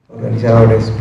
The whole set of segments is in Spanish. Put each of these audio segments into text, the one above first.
organizadores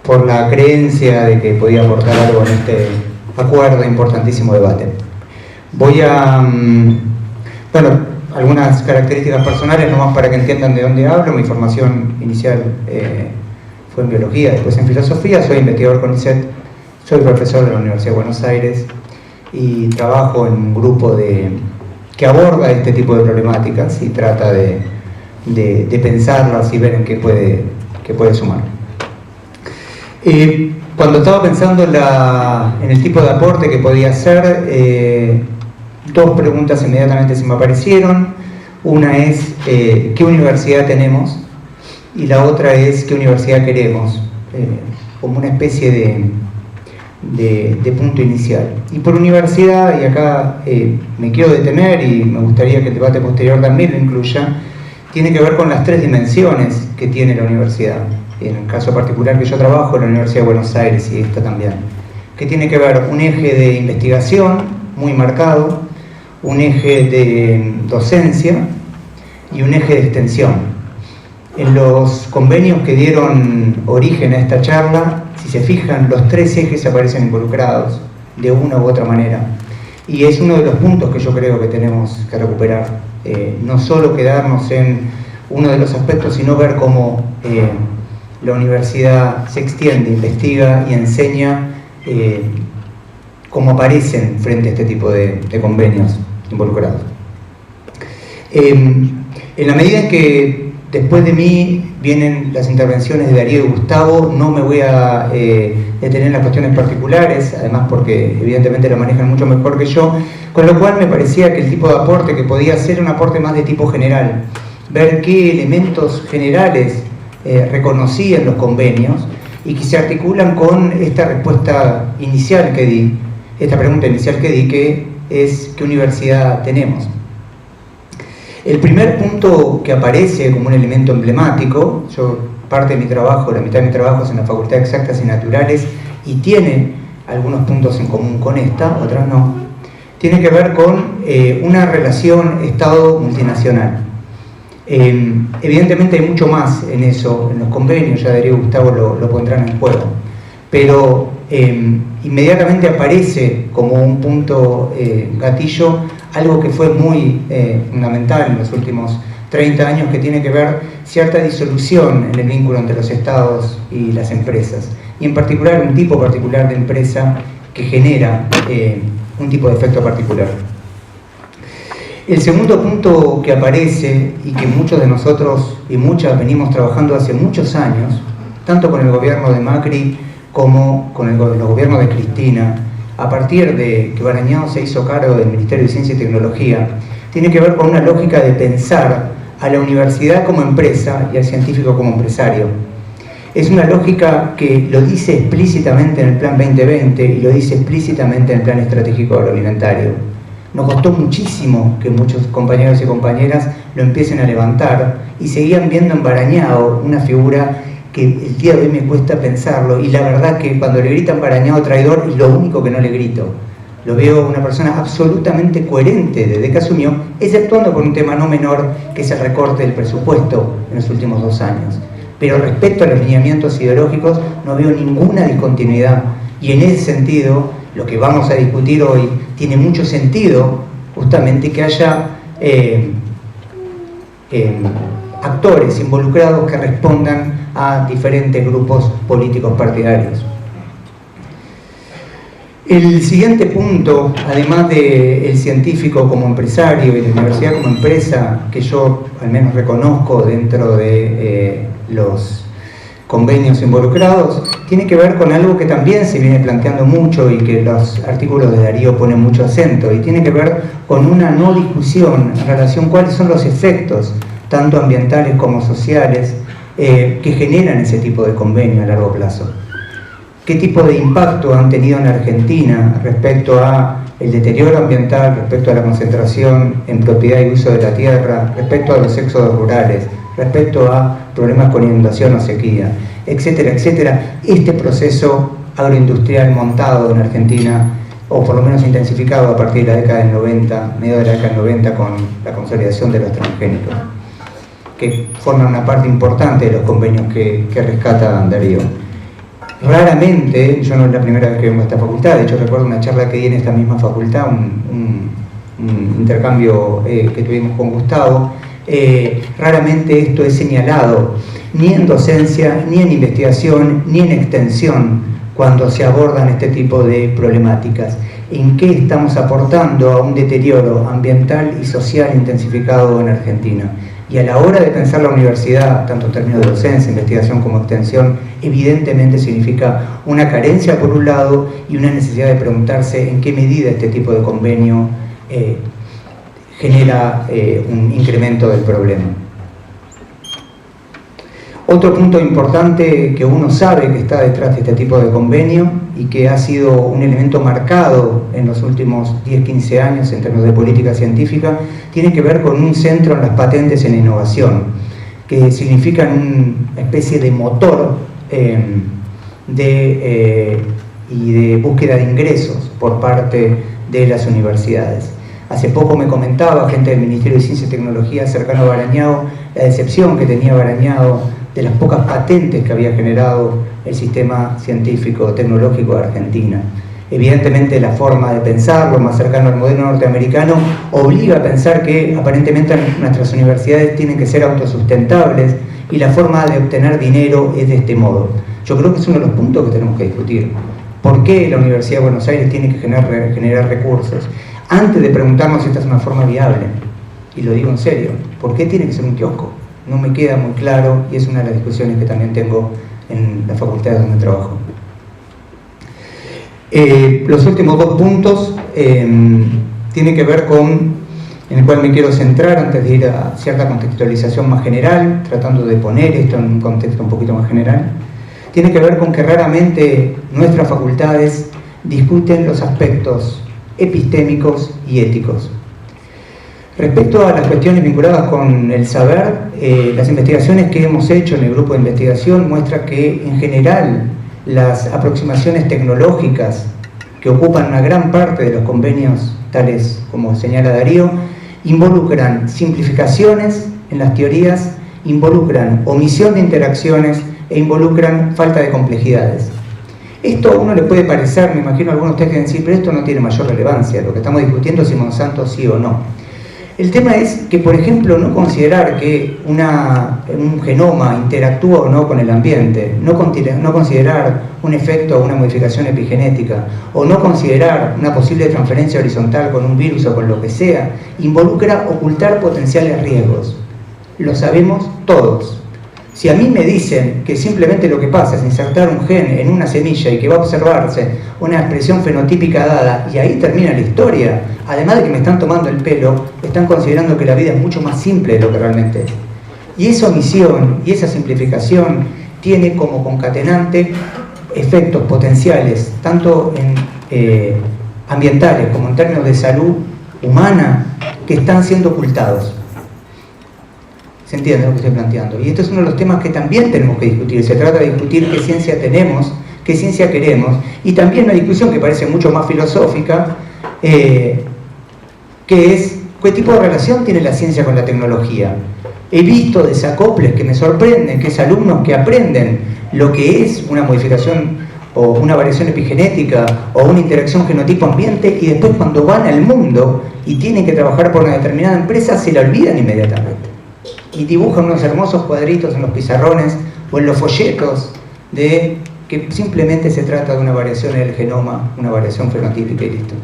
por la creencia de que podía aportar algo en este acuerdo, importantísimo debate. Voy a, algunas características personales, nomás para que entiendan de dónde hablo. Mi formación inicial fue en biología, después en filosofía, soy investigador con ICET, soy profesor de la Universidad de Buenos Aires y trabajo en un grupo que aborda este tipo de problemáticas y trata de pensarlas y ver en qué puede sumar. Cuando estaba pensando en el tipo de aporte que podía hacer, dos preguntas inmediatamente se me aparecieron. Una es ¿qué universidad tenemos? Y la otra es ¿qué universidad queremos? Como una especie de punto inicial. Y por universidad, y acá me quiero detener y me gustaría que el debate posterior también lo incluya, tiene que ver con las tres dimensiones que tiene la universidad. En el caso particular que yo trabajo, en la Universidad de Buenos Aires, y esta también, que tiene que ver un eje de investigación muy marcado, un eje de docencia y un eje de extensión. En los convenios que dieron origen a esta charla, si se fijan, los tres ejes aparecen involucrados de una u otra manera. Y es uno de los puntos que yo creo que tenemos que recuperar. No solo quedarnos en uno de los aspectos, sino ver cómo la universidad se extiende, investiga y enseña cómo aparecen frente a este tipo de convenios involucrados. En la medida en que después de mí vienen las intervenciones de Darío y Gustavo, no me voy a detener en las cuestiones particulares, además porque evidentemente lo manejan mucho mejor que yo, con lo cual me parecía que el tipo de aporte que podía hacer era un aporte más de tipo general, ver qué elementos generales reconocí en los convenios y que se articulan con esta respuesta inicial que di, esta pregunta inicial que di, que es ¿qué universidad tenemos? El primer punto que aparece como un elemento emblemático, parte de mi trabajo, la mitad de mi trabajo es en la Facultad de Exactas y Naturales y tiene algunos puntos en común con esta, otras no, tiene que ver con una relación Estado multinacional. Evidentemente hay mucho más en eso, en los convenios, ya Darío y Gustavo lo pondrán en juego, pero inmediatamente aparece como un punto gatillo algo que fue muy fundamental en los últimos 30 años, que tiene que ver cierta disolución en el vínculo entre los estados y las empresas, y en particular un tipo particular de empresa que genera un tipo de efecto particular. El segundo punto que aparece y que muchos de nosotros y muchas venimos trabajando hace muchos años, tanto con el gobierno de Macri como con los gobiernos de Cristina, a partir de que Barañao se hizo cargo del Ministerio de Ciencia y Tecnología, tiene que ver con una lógica de pensar a la universidad como empresa y al científico como empresario. Es una lógica que lo dice explícitamente en el Plan 2020 y lo dice explícitamente en el Plan Estratégico Agroalimentario. Nos costó muchísimo que muchos compañeros y compañeras lo empiecen a levantar y seguían viendo en Barañao una figura que el día de hoy me cuesta pensarlo, y la verdad que cuando le gritan Barañao traidor es lo único que no le grito. Lo veo una persona absolutamente coherente desde que asumió, exceptuando por un tema no menor, que es el recorte del presupuesto en los últimos 2 años. Pero respecto a los lineamientos ideológicos no veo ninguna discontinuidad, y en ese sentido lo que vamos a discutir hoy tiene mucho sentido, justamente que haya actores involucrados que respondan a diferentes grupos políticos partidarios. El siguiente punto, además del científico como empresario y la universidad como empresa, que yo al menos reconozco dentro de los convenios involucrados, tiene que ver con algo que también se viene planteando mucho y que los artículos de Darío ponen mucho acento, y tiene que ver con una no discusión en relación a cuáles son los efectos, tanto ambientales como sociales, que generan ese tipo de convenio a largo plazo. ¿Qué tipo de impacto han tenido en Argentina respecto a el deterioro ambiental, respecto a la concentración en propiedad y uso de la tierra, respecto a los éxodos rurales, respecto a problemas con inundación o sequía, etcétera, etcétera? Este proceso agroindustrial montado en Argentina, o por lo menos intensificado a partir de la década del 90, medio de la década del 90, con la consolidación de los transgénicos. que forman una parte importante de los convenios que rescata Darío. Raramente, yo no es la primera vez que vengo a esta facultad, de hecho recuerdo una charla que di en esta misma facultad, un intercambio que tuvimos con Gustavo, raramente esto es señalado, ni en docencia, ni en investigación, ni en extensión, cuando se abordan este tipo de problemáticas. ¿En qué estamos aportando a un deterioro ambiental y social intensificado en Argentina? Y a la hora de pensar la universidad, tanto en términos de docencia, investigación como extensión, evidentemente significa una carencia por un lado y una necesidad de preguntarse en qué medida este tipo de convenio genera un incremento del problema. Otro punto importante que uno sabe que está detrás de este tipo de convenio y que ha sido un elemento marcado en los últimos 10-15 años en términos de política científica, tiene que ver con un centro en las patentes en innovación, que significan una especie de motor y de búsqueda de ingresos por parte de las universidades. Hace poco me comentaba gente del Ministerio de Ciencia y Tecnología cercano a Barañao la decepción que tenía Barañao de las pocas patentes que había generado el sistema científico tecnológico de Argentina. Evidentemente la forma de pensarlo, más cercano al modelo norteamericano, obliga a pensar que aparentemente nuestras universidades tienen que ser autosustentables y la forma de obtener dinero es de este modo. Yo creo que es uno de los puntos que tenemos que discutir. ¿Por qué la Universidad de Buenos Aires tiene que generar recursos? Antes de preguntarnos si esta es una forma viable, y lo digo en serio, ¿por qué tiene que ser un kiosco? No me queda muy claro y es una de las discusiones que también tengo en la facultad donde trabajo. Los últimos dos puntos tienen que ver con, en el cual me quiero centrar antes de ir a cierta contextualización más general, tratando de poner esto en un contexto un poquito más general. Tiene que ver con que raramente nuestras facultades discuten los aspectos epistémicos y éticos. Respecto a las cuestiones vinculadas con el saber, las investigaciones que hemos hecho en el grupo de investigación muestran que en general las aproximaciones tecnológicas que ocupan una gran parte de los convenios, tales como señala Darío, involucran simplificaciones en las teorías, involucran omisión de interacciones e involucran falta de complejidades. Esto a uno le puede parecer, me imagino a algunos de ustedes que decir, pero esto no tiene mayor relevancia, lo que estamos discutiendo es si Monsanto sí o no. El tema es que, por ejemplo, no considerar que un genoma interactúa o no con el ambiente, no considerar un efecto o una modificación epigenética, o no considerar una posible transferencia horizontal con un virus o con lo que sea, involucra ocultar potenciales riesgos. Lo sabemos todos. Si a mí me dicen que simplemente lo que pasa es insertar un gen en una semilla y que va a observarse una expresión fenotípica dada y ahí termina la historia, además de que me están tomando el pelo, están considerando que la vida es mucho más simple de lo que realmente es. Y esa omisión y esa simplificación tiene como concatenante efectos potenciales, tanto en ambientales como en términos de salud humana, que están siendo ocultados. ¿Se entiende lo que estoy planteando? Y esto es uno de los temas que también tenemos que discutir. Se trata de discutir qué ciencia tenemos, qué ciencia queremos, y también una discusión que parece mucho más filosófica, que es qué tipo de relación tiene la ciencia con la tecnología. He visto desacoples que me sorprenden, que es alumnos que aprenden lo que es una modificación o una variación epigenética o una interacción genotipo-ambiente y después cuando van al mundo y tienen que trabajar por una determinada empresa se la olvidan inmediatamente. Y dibujan unos hermosos cuadritos en los pizarrones o en los folletos de que simplemente se trata de una variación en el genoma, una variación fenotípica y listo.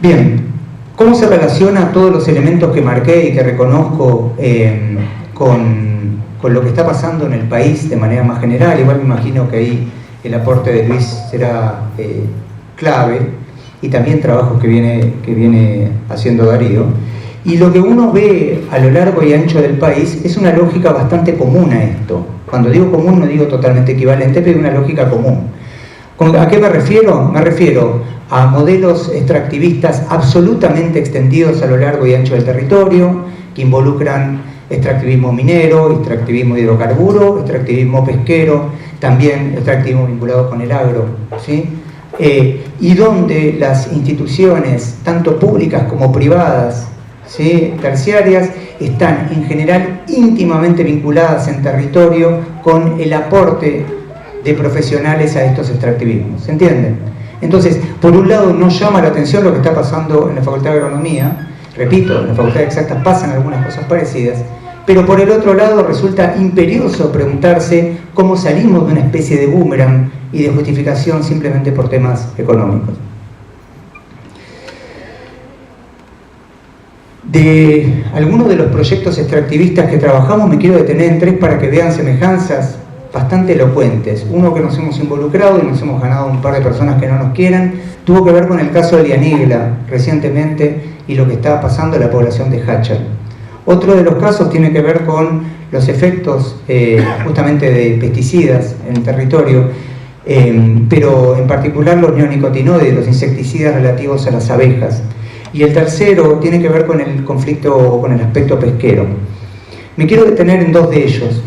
Bien, ¿cómo se relaciona todos los elementos que marqué y que reconozco con lo que está pasando en el país de manera más general? Igual me imagino que ahí el aporte de Luis será clave y también trabajos que viene haciendo Darío. Y lo que uno ve a lo largo y ancho del país es una lógica bastante común a esto. Cuando digo común no digo totalmente equivalente, pero una lógica común. ¿A qué me refiero? Me refiero a modelos extractivistas absolutamente extendidos a lo largo y ancho del territorio, que involucran extractivismo minero, extractivismo de hidrocarburo, extractivismo pesquero, también extractivismo vinculado con el agro, ¿sí? Y donde las instituciones, tanto públicas como privadas, ¿sí?, terciarias, están en general íntimamente vinculadas en territorio con el aporte de profesionales a estos extractivismos. ¿Se entiende? Entonces, por un lado nos llama la atención lo que está pasando en la Facultad de Agronomía, repito, en la Facultad de Exactas pasan algunas cosas parecidas, pero por el otro lado resulta imperioso preguntarse cómo salimos de una especie de boomerang y de justificación simplemente por temas económicos. De algunos de los proyectos extractivistas que trabajamos me quiero detener en tres para que vean semejanzas bastante elocuentes. Uno que nos hemos involucrado y nos hemos ganado un par de personas que no nos quieran, tuvo que ver con el caso de Lianigla recientemente y lo que estaba pasando en la población de Hachal. Otro de los casos tiene que ver con los efectos justamente de pesticidas en el territorio, pero en particular los neonicotinoides, los insecticidas relativos a las abejas. Y el tercero tiene que ver con el conflicto o con el aspecto pesquero. Me quiero detener en dos de ellos.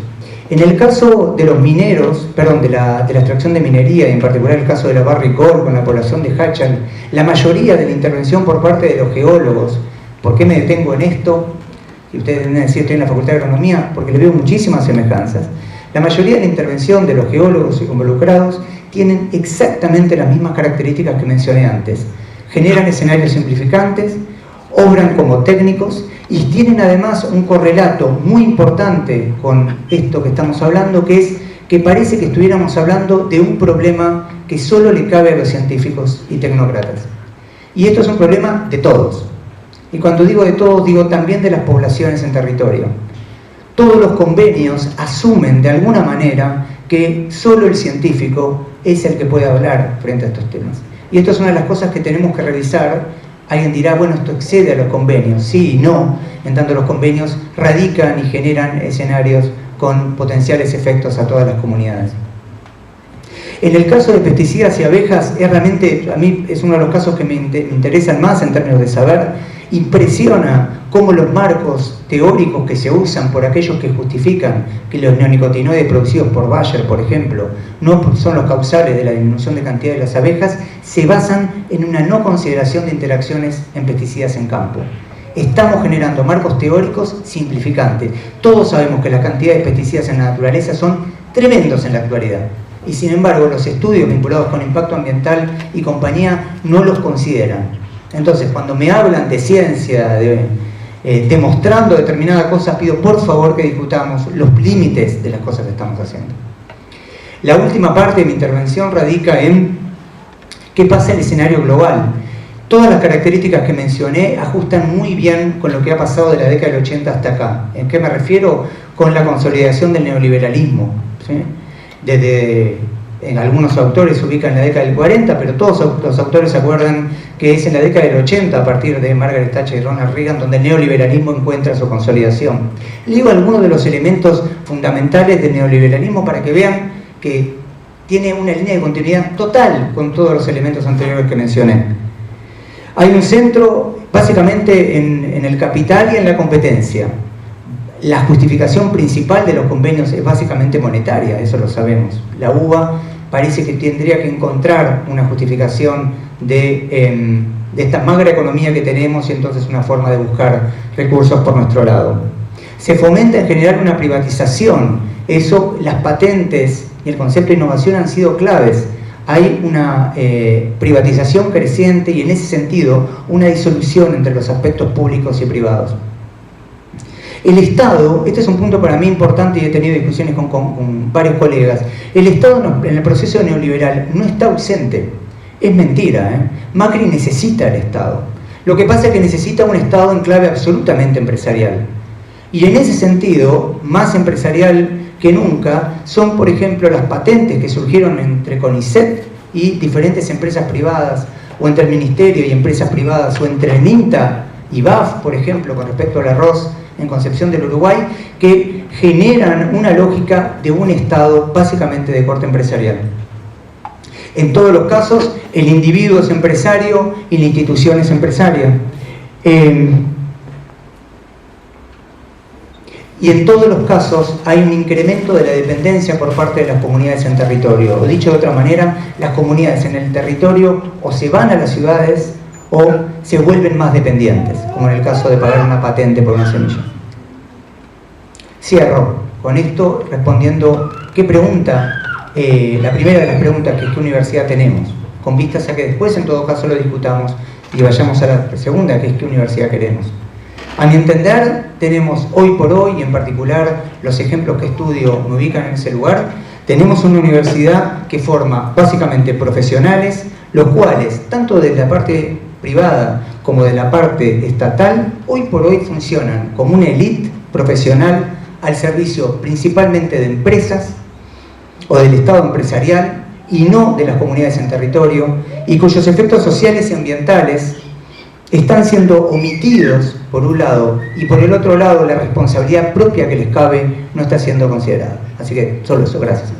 En el caso de los mineros, de la extracción de minería, y en particular el caso de la Barrick Gold con la población de Hachal, la mayoría de la intervención por parte de los geólogos, ¿por qué me detengo en esto? Y ustedes deben decir, estoy en la Facultad de Agronomía, porque le veo muchísimas semejanzas. La mayoría de la intervención de los geólogos involucrados tienen exactamente las mismas características que mencioné antes. Generan escenarios simplificantes, obran como técnicos y tienen además un correlato muy importante con esto que estamos hablando, que es que parece que estuviéramos hablando de un problema que solo le cabe a los científicos y tecnócratas. Y esto es un problema de todos. Y cuando digo de todos, digo también de las poblaciones en territorio. Todos los convenios asumen de alguna manera que solo el científico es el que puede hablar frente a estos temas. Y esto es una de las cosas que tenemos que revisar. Alguien dirá, bueno, esto excede a los convenios. Sí y no, en tanto los convenios radican y generan escenarios con potenciales efectos a todas las comunidades. En el caso de pesticidas y abejas, realmente, a mí es uno de los casos que me interesan más en términos de saber. Impresiona cómo los marcos teóricos que se usan por aquellos que justifican que los neonicotinoides producidos por Bayer, por ejemplo, no son los causales de la disminución de cantidad de las abejas, se basan en una no consideración de interacciones en pesticidas en campo. Estamos generando marcos teóricos simplificantes. Todos sabemos que la cantidad de pesticidas en la naturaleza son tremendos en la actualidad. Y sin embargo, los estudios vinculados con impacto ambiental y compañía no los consideran. Entonces, cuando me hablan de ciencia, demostrando determinadas cosas, pido por favor que discutamos los límites de las cosas que estamos haciendo. La última parte de mi intervención radica en qué pasa en el escenario global. Todas las características que mencioné ajustan muy bien con lo que ha pasado de la década del 80 hasta acá. ¿En qué me refiero? Con la consolidación del neoliberalismo, ¿sí? En algunos autores se ubican en la década del 40, pero todos los autores se acuerdan que es en la década del 80, a partir de Margaret Thatcher y Ronald Reagan, donde el neoliberalismo encuentra su consolidación. Les digo algunos de los elementos fundamentales del neoliberalismo para que vean que tiene una línea de continuidad total con todos los elementos anteriores que mencioné. Hay un centro básicamente en el capital y en la competencia. La justificación principal de los convenios es básicamente monetaria, eso lo sabemos. La UBA parece que tendría que encontrar una justificación de esta magra economía que tenemos y entonces una forma de buscar recursos por nuestro lado. Se fomenta en general una privatización. Eso, las patentes y el concepto de innovación han sido claves. Hay una privatización creciente y en ese sentido una disolución entre los aspectos públicos y privados. El Estado, este es un punto para mí importante y he tenido discusiones con varios colegas, el Estado en el proceso neoliberal no está ausente, es mentira, Macri necesita el Estado. Lo que pasa es que necesita un Estado en clave absolutamente empresarial. Y en ese sentido, más empresarial que nunca, son por ejemplo las patentes que surgieron entre CONICET y diferentes empresas privadas, o entre el Ministerio y empresas privadas, o entre el INTA y BAF, por ejemplo, con respecto al arroz en Concepción del Uruguay, que generan una lógica de un Estado básicamente de corte empresarial. En todos los casos, el individuo es empresario y la institución es empresaria. Y en todos los casos hay un incremento de la dependencia por parte de las comunidades en territorio. O dicho de otra manera, las comunidades en el territorio o se van a las ciudades o se vuelven más dependientes, como en el caso de pagar una patente por una semilla. Cierro con esto respondiendo qué pregunta, la primera de las preguntas que es ¿qué universidad tenemos? Con vistas a que después en todo caso lo discutamos y vayamos a la segunda, que es ¿qué universidad queremos? A mi entender, tenemos hoy por hoy, y en particular los ejemplos que estudio me ubican en ese lugar, tenemos una universidad que forma básicamente profesionales, los cuales, tanto de la parte privada como de la parte estatal, hoy por hoy funcionan como una élite profesional al servicio principalmente de empresas o del Estado empresarial y no de las comunidades en territorio, y cuyos efectos sociales y ambientales están siendo omitidos por un lado, y por el otro lado la responsabilidad propia que les cabe no está siendo considerada. Así que solo eso, gracias.